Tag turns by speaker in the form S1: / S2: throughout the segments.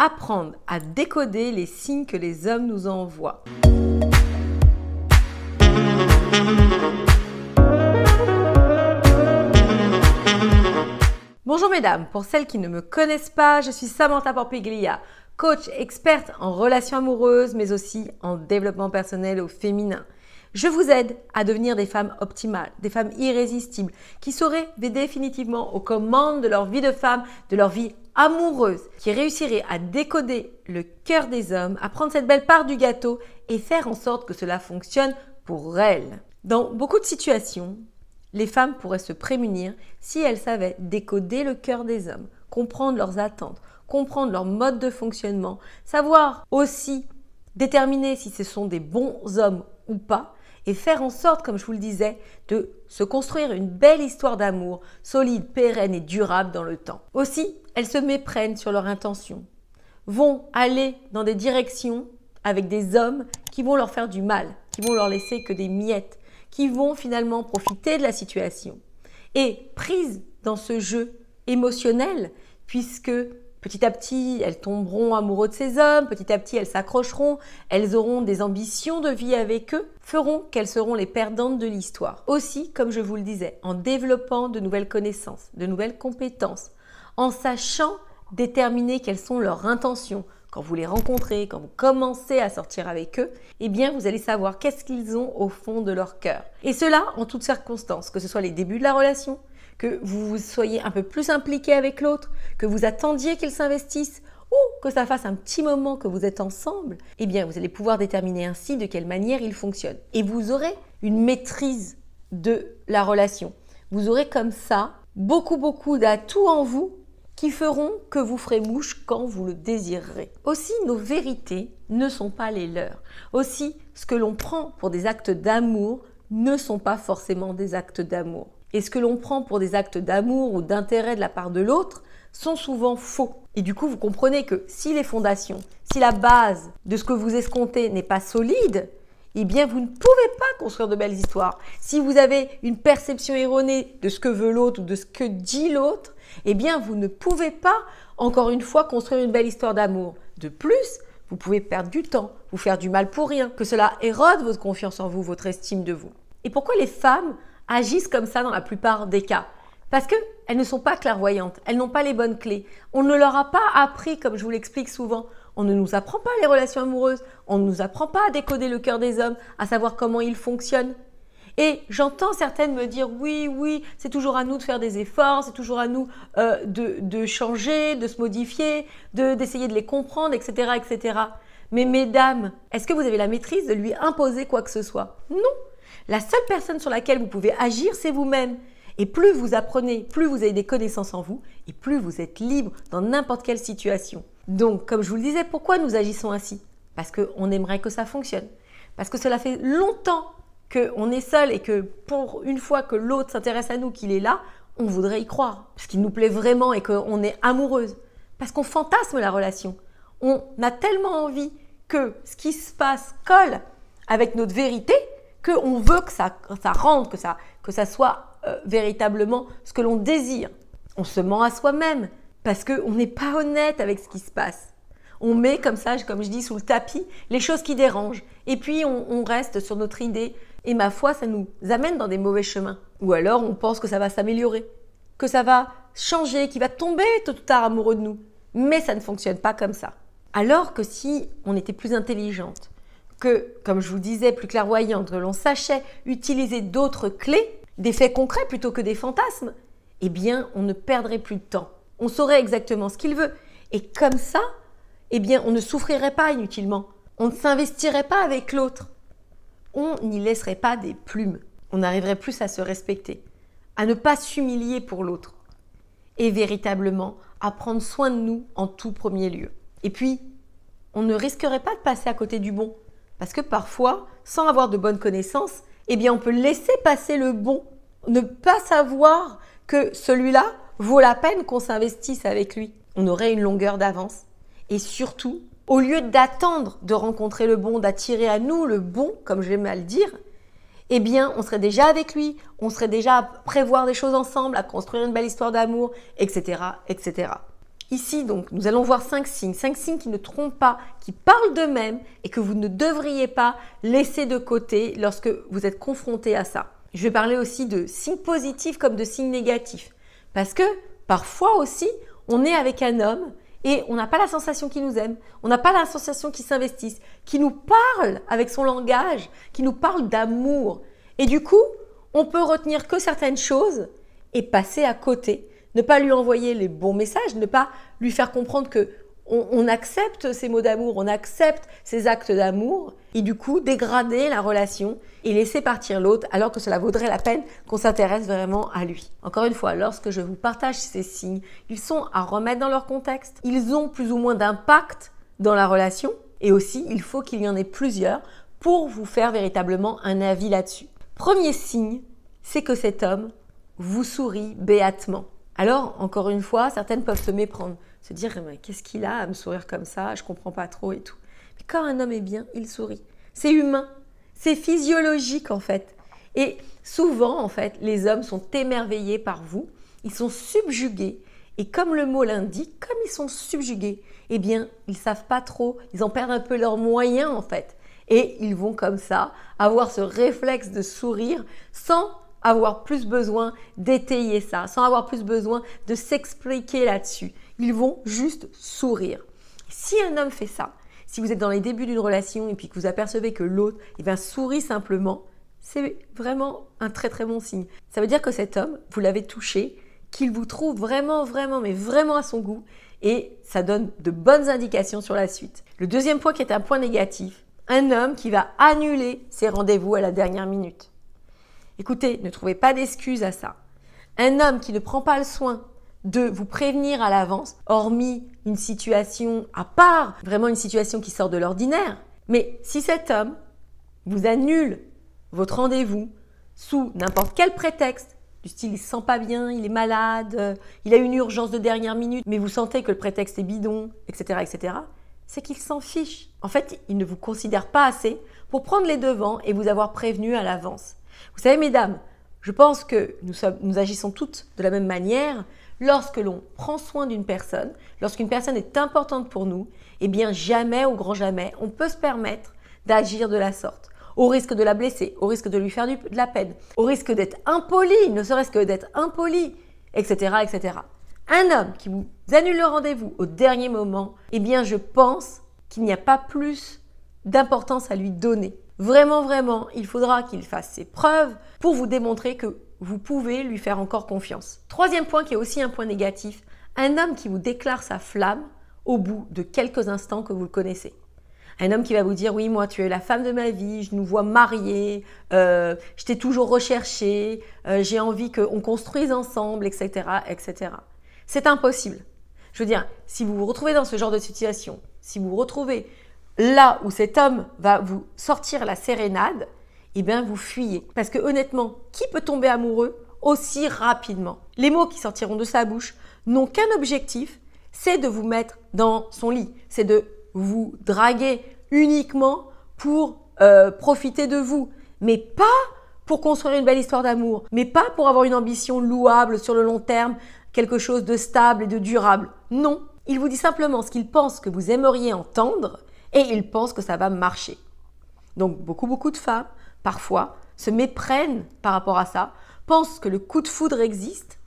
S1: apprendre à décoder les signes que les hommes nous envoient. Bonjour mesdames, pour celles qui ne me connaissent pas, je suis Samantha Porpiglia, coach experte en relations amoureuses mais aussi en développement personnel au féminin. Je vous aide à devenir des femmes optimales, des femmes irrésistibles qui sauraient définitivement aux commandes de leur vie de femme, de leur vie amoureuse, qui réussiraient à décoder le cœur des hommes, à prendre cette belle part du gâteau et faire en sorte que cela fonctionne pour elles. Dans beaucoup de situations, les femmes pourraient se prémunir si elles savaient décoder le cœur des hommes, comprendre leurs attentes, comprendre leur mode de fonctionnement, savoir aussi déterminer si ce sont des bons hommes ou pas et faire en sorte, comme je vous le disais, de se construire une belle histoire d'amour solide, pérenne et durable dans le temps. Aussi, elles se méprennent sur leurs intentions, vont aller dans des directions avec des hommes qui vont leur faire du mal, qui vont leur laisser que des miettes, qui vont finalement profiter de la situation. Et prises dans ce jeu émotionnel, puisque petit à petit, elles tomberont amoureuses de ces hommes, petit à petit, elles s'accrocheront, elles auront des ambitions de vie avec eux, feront qu'elles seront les perdantes de l'histoire. Aussi, comme je vous le disais, en développant de nouvelles connaissances, de nouvelles compétences, en sachant déterminer quelles sont leurs intentions. Quand vous les rencontrez, quand vous commencez à sortir avec eux, eh bien, vous allez savoir qu'est-ce qu'ils ont au fond de leur cœur. Et cela en toutes circonstances, que ce soit les débuts de la relation, que vous soyez un peu plus impliqué avec l'autre, que vous attendiez qu'il s'investisse ou que ça fasse un petit moment que vous êtes ensemble, eh bien, vous allez pouvoir déterminer ainsi de quelle manière il fonctionne. Et vous aurez une maîtrise de la relation. Vous aurez comme ça beaucoup d'atouts en vous qui feront que vous ferez mouche quand vous le désirerez. Aussi, nos vérités ne sont pas les leurs. Aussi, ce que l'on prend pour des actes d'amour ne sont pas forcément des actes d'amour. Et ce que l'on prend pour des actes d'amour ou d'intérêt de la part de l'autre sont souvent faux. Et du coup, vous comprenez que si les fondations, si la base de ce que vous escomptez n'est pas solide, eh bien, vous ne pouvez pas construire de belles histoires. Si vous avez une perception erronée de ce que veut l'autre ou de ce que dit l'autre, eh bien, vous ne pouvez pas, encore une fois, construire une belle histoire d'amour. De plus, vous pouvez perdre du temps, vous faire du mal pour rien, que cela érode votre confiance en vous, votre estime de vous. Et pourquoi les femmes agissent comme ça dans la plupart des cas? Parce qu'elles ne sont pas clairvoyantes, elles n'ont pas les bonnes clés. On ne leur a pas appris, comme je vous l'explique souvent. On ne nous apprend pas les relations amoureuses, on ne nous apprend pas à décoder le cœur des hommes, à savoir comment ils fonctionnent. Et j'entends certaines me dire oui, c'est toujours à nous de faire des efforts, c'est toujours à nous de changer, de se modifier, d'essayer de les comprendre, etc., etc. Mais mesdames, est-ce que vous avez la maîtrise de lui imposer quoi que ce soit? Non. La seule personne sur laquelle vous pouvez agir, c'est vous-même. Et plus vous apprenez, plus vous avez des connaissances en vous et plus vous êtes libre dans n'importe quelle situation. Donc, comme je vous le disais, pourquoi nous agissons ainsi? Parce qu'on aimerait que ça fonctionne. Parce que cela fait longtemps qu'on est seul et que pour une fois que l'autre s'intéresse à nous, qu'il est là, on voudrait y croire. Parce qu'il nous plaît vraiment et qu'on est amoureuse. Parce qu'on fantasme la relation. On a tellement envie que ce qui se passe colle avec notre vérité qu'on veut que ça rentre, que ça soit véritablement ce que l'on désire. On se ment à soi-même parce qu'on n'est pas honnête avec ce qui se passe. On met comme ça, comme je dis, sous le tapis les choses qui dérangent. Et puis on reste sur notre idée. Et ma foi, ça nous amène dans des mauvais chemins. Ou alors on pense que ça va s'améliorer, que ça va changer, qu'il va tomber tôt ou tard amoureux de nous. Mais ça ne fonctionne pas comme ça. Alors que si on était plus intelligente, que, comme je vous disais, plus clairvoyante, que l'on sachait utiliser d'autres clés, des faits concrets plutôt que des fantasmes, eh bien, on ne perdrait plus de temps. On saurait exactement ce qu'il veut. Et comme ça, eh bien, on ne souffrirait pas inutilement. On ne s'investirait pas avec l'autre. On n'y laisserait pas des plumes. On arriverait plus à se respecter, à ne pas s'humilier pour l'autre et véritablement à prendre soin de nous en tout premier lieu. Et puis, on ne risquerait pas de passer à côté du bon. Parce que parfois, sans avoir de bonnes connaissances, eh bien, on peut laisser passer le bon, ne pas savoir que celui-là vaut la peine qu'on s'investisse avec lui. On aurait une longueur d'avance. Et surtout, au lieu d'attendre de rencontrer le bon, d'attirer à nous le bon, comme j'aime à le dire, eh bien, on serait déjà avec lui, on serait déjà à prévoir des choses ensemble, à construire une belle histoire d'amour, etc., etc. Ici, donc, nous allons voir 5 signes qui ne trompent pas, qui parlent d'eux-mêmes et que vous ne devriez pas laisser de côté lorsque vous êtes confronté à ça. Je vais parler aussi de signes positifs comme de signes négatifs. Parce que parfois aussi, on est avec un homme et on n'a pas la sensation qu'il nous aime, on n'a pas la sensation qu'il s'investisse, qu'il nous parle avec son langage, qu'il nous parle d'amour. Et du coup, on peut retenir que certaines choses et passer à côté. Ne pas lui envoyer les bons messages, ne pas lui faire comprendre que on accepte ces mots d'amour, on accepte ces actes d'amour et du coup dégrader la relation et laisser partir l'autre alors que cela vaudrait la peine qu'on s'intéresse vraiment à lui. Encore une fois, lorsque je vous partage ces signes, ils sont à remettre dans leur contexte. Ils ont plus ou moins d'impact dans la relation et aussi il faut qu'il y en ait plusieurs pour vous faire véritablement un avis là-dessus. Premier signe, c'est que cet homme vous sourit béatement. Alors, encore une fois, certaines peuvent se méprendre, se dire « qu'est-ce qu'il a à me sourire comme ça, je ne comprends pas trop et tout ». Mais quand un homme est bien, il sourit. C'est humain, c'est physiologique en fait. Et souvent, en fait, les hommes sont émerveillés par vous, ils sont subjugués. Et comme le mot l'indique, comme ils sont subjugués, eh bien, ils ne savent pas trop, ils en perdent un peu leurs moyens en fait. Et ils vont comme ça avoir ce réflexe de sourire sans avoir plus besoin d'étayer ça, sans avoir plus besoin de s'expliquer là-dessus. Ils vont juste sourire. Si un homme fait ça, si vous êtes dans les débuts d'une relation et puis que vous apercevez que l'autre sourit simplement, c'est vraiment un très très bon signe. Ça veut dire que cet homme, vous l'avez touché, qu'il vous trouve vraiment, mais vraiment à son goût et ça donne de bonnes indications sur la suite. Le deuxième point qui est un point négatif, un homme qui va annuler ses rendez-vous à la dernière minute. Écoutez, ne trouvez pas d'excuses à ça. Un homme qui ne prend pas le soin de vous prévenir à l'avance, hormis une situation à part, vraiment une situation qui sort de l'ordinaire. Mais si cet homme vous annule votre rendez-vous sous n'importe quel prétexte, du style il se sent pas bien, il est malade, il a une urgence de dernière minute, mais vous sentez que le prétexte est bidon, etc., c'est qu'il s'en fiche. En fait, il ne vous considère pas assez pour prendre les devants et vous avoir prévenu à l'avance. Vous savez, mesdames, je pense que nous agissons toutes de la même manière. Lorsque l'on prend soin d'une personne, lorsqu'une personne est importante pour nous, eh bien jamais, au grand jamais, on peut se permettre d'agir de la sorte. Au risque de la blesser, au risque de lui faire de la peine, au risque d'être impoli, ne serait-ce que d'être impoli, etc., etc. Un homme qui vous annule le rendez-vous au dernier moment, eh bien je pense qu'il n'y a pas plus d'importance à lui donner. Vraiment, il faudra qu'il fasse ses preuves pour vous démontrer que vous pouvez lui faire encore confiance. Troisième point qui est aussi un point négatif, un homme qui vous déclare sa flamme au bout de quelques instants que vous le connaissez. Un homme qui va vous dire « oui, moi, tu es la femme de ma vie, je nous vois mariés, je t'ai toujours recherché, j'ai envie qu'on construise ensemble, etc. etc. » C'est impossible. Je veux dire, si vous vous retrouvez dans ce genre de situation, si vous vous retrouvez là où cet homme va vous sortir la sérénade, eh bien vous fuyez. Parce que honnêtement, qui peut tomber amoureux aussi rapidement? Les mots qui sortiront de sa bouche n'ont qu'un objectif, c'est de vous mettre dans son lit. C'est de vous draguer uniquement pour profiter de vous. Mais pas pour construire une belle histoire d'amour. Mais pas pour avoir une ambition louable sur le long terme, quelque chose de stable et de durable. Non, il vous dit simplement ce qu'il pense que vous aimeriez entendre et il pense que ça va marcher. Donc beaucoup de femmes, parfois, se méprennent par rapport à ça, pensent que le coup de foudre existe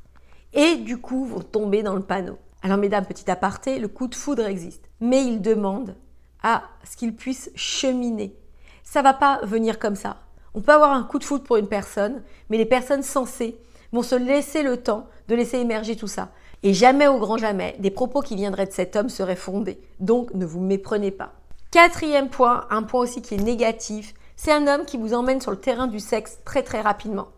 S1: et du coup vont tomber dans le panneau. Alors mesdames, petit aparté, le coup de foudre existe, mais il demande à ce qu'il puisse cheminer. Ça ne va pas venir comme ça. On peut avoir un coup de foudre pour une personne, mais les personnes sensées vont se laisser le temps de laisser émerger tout ça. Et jamais, au grand jamais, des propos qui viendraient de cet homme seraient fondés. Donc ne vous méprenez pas. Quatrième point, un point aussi qui est négatif, c'est un homme qui vous emmène sur le terrain du sexe très rapidement.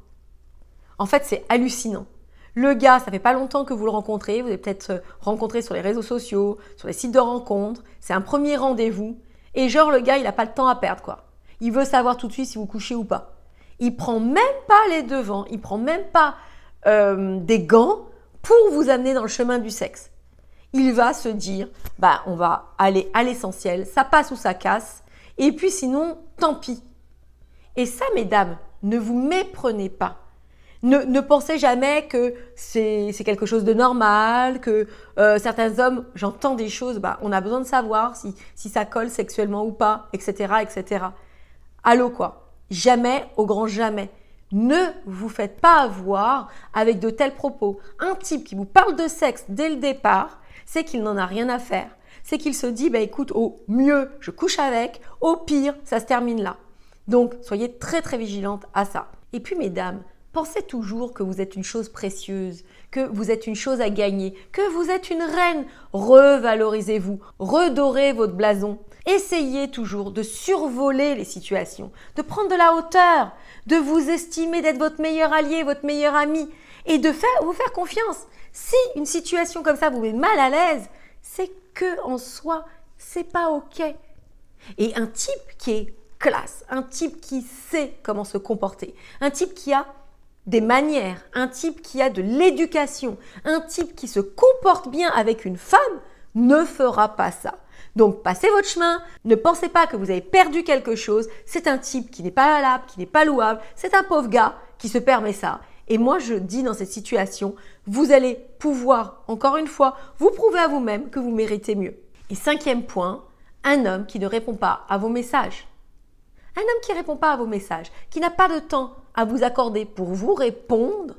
S1: En fait, c'est hallucinant. Le gars, ça fait pas longtemps que vous le rencontrez, vous avez peut-être rencontré sur les réseaux sociaux, sur les sites de rencontres, c'est un premier rendez-vous, et genre le gars, il n'a pas le temps à perdre quoi. Il veut savoir tout de suite si vous couchez ou pas. Il prend même pas les devants, il prend même pas des gants pour vous amener dans le chemin du sexe. Il va se dire, on va aller à l'essentiel, ça passe ou ça casse, et puis sinon, tant pis. Et ça, mesdames, ne vous méprenez pas. Ne pensez jamais que c'est quelque chose de normal, que certains hommes, j'entends des choses, on a besoin de savoir si ça colle sexuellement ou pas, etc., etc. Allô quoi, jamais, au grand jamais. Ne vous faites pas avoir avec de tels propos. Un type qui vous parle de sexe dès le départ, c'est qu'il n'en a rien à faire. C'est qu'il se dit, écoute, au mieux, je couche avec, au pire, ça se termine là. Donc, soyez très très vigilantes à ça. Et puis, mesdames, pensez toujours que vous êtes une chose précieuse, que vous êtes une chose à gagner, que vous êtes une reine. Revalorisez-vous, redorez votre blason. Essayez toujours de survoler les situations, de prendre de la hauteur, de vous estimer, d'être votre meilleur allié, votre meilleur ami et de vous faire confiance. Si une situation comme ça vous met mal à l'aise, c'est que en soi, c'est pas OK. Et un type qui est classe, un type qui sait comment se comporter, un type qui a des manières, un type qui a de l'éducation, un type qui se comporte bien avec une femme ne fera pas ça. Donc, passez votre chemin, ne pensez pas que vous avez perdu quelque chose. C'est un type qui n'est pas valable, qui n'est pas louable. C'est un pauvre gars qui se permet ça. Et moi, je dis dans cette situation, vous allez pouvoir, encore une fois, vous prouver à vous-même que vous méritez mieux. Et 5e point, un homme qui ne répond pas à vos messages. Un homme qui ne répond pas à vos messages, qui n'a pas de temps à vous accorder pour vous répondre,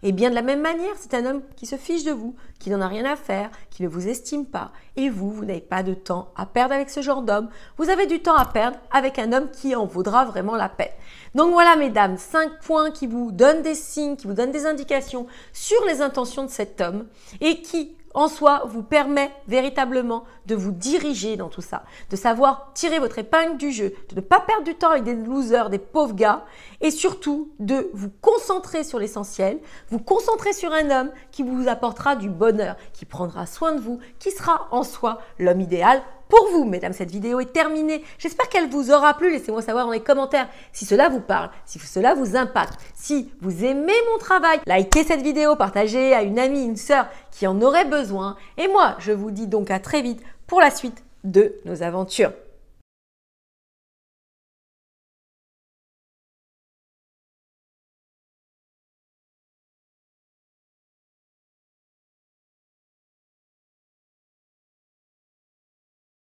S1: et bien de la même manière, c'est un homme qui se fiche de vous, qui n'en a rien à faire, qui ne vous estime pas. Et vous n'avez pas de temps à perdre avec ce genre d'homme. Vous avez du temps à perdre avec un homme qui en vaudra vraiment la peine. Donc voilà mesdames, 5 points qui vous donnent des signes, qui vous donnent des indications sur les intentions de cet homme et qui en soi vous permet véritablement de vous diriger dans tout ça, de savoir tirer votre épingle du jeu, de ne pas perdre du temps avec des losers, des pauvres gars et surtout de vous concentrer sur l'essentiel, vous concentrer sur un homme qui vous apportera du bonheur, qui prendra soin de vous, qui sera en soi l'homme idéal pour vous. Mesdames, cette vidéo est terminée. J'espère qu'elle vous aura plu. Laissez-moi savoir dans les commentaires si cela vous parle, si cela vous impacte, si vous aimez mon travail. Likez cette vidéo, partagez à une amie, une sœur qui en aurait besoin. Et moi, je vous dis donc à très vite pour la suite de nos aventures.